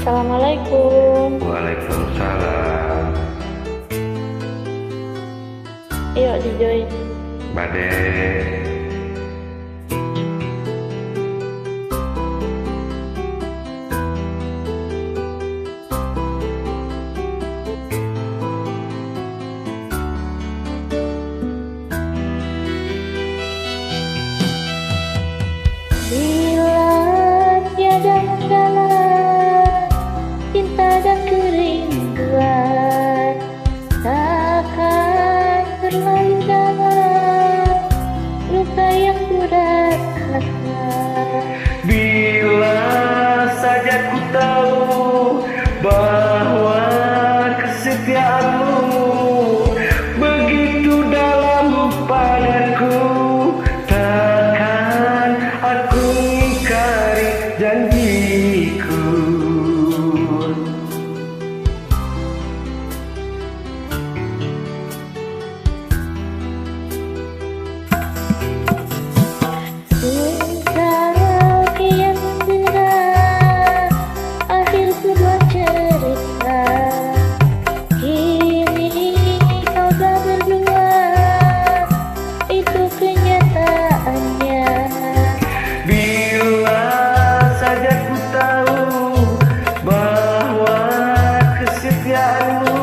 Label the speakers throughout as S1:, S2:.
S1: Assalamualaikum.
S2: Waalaikumsalam.
S1: Yuk dijoin.
S2: Bade.
S1: Bila tiada kala cinta dan kerinduan takkan terlalu dalam luka yang ku rasakan.
S2: Bila saja ku tahu bahwa kesetiaanmu begitu dalam padaku, takkan aku ingkari janjiku.
S1: Engkau kian segera akhir sebuah cerita. Kini kau tak berdua, itu kenyataannya.
S2: Bila saja ku tahu bahwa kesetiaanmu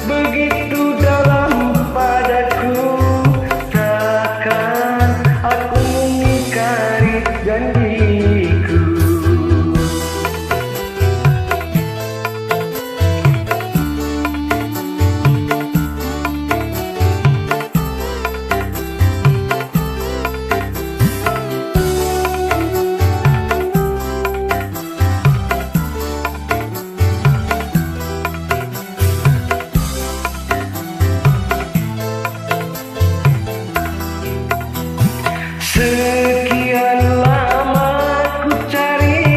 S2: begitu dalam padaku, takkan aku mengingkari janjiku. Sekian lama ku cari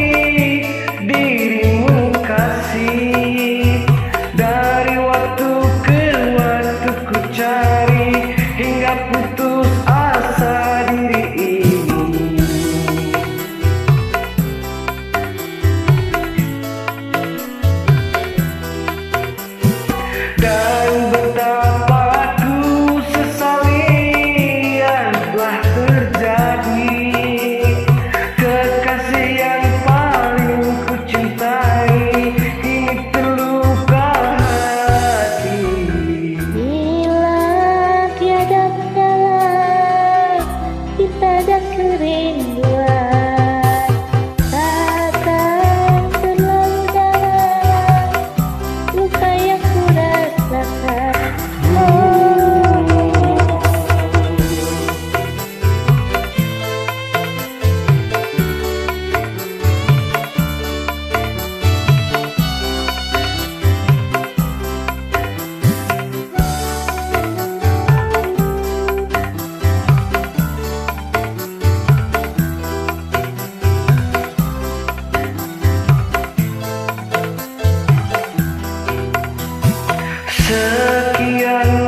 S2: dirimu kasih, dari waktu ke waktu ku cari hingga putus asa diri ini. Dan betapa ku sesali yang telah terjadi, kekasih yang paling ku cintai kini terluka hati.
S1: Bila tiada kala cinta dan kerinduan takkan terlalu dalam luka yang ku rasakan.
S2: Sekian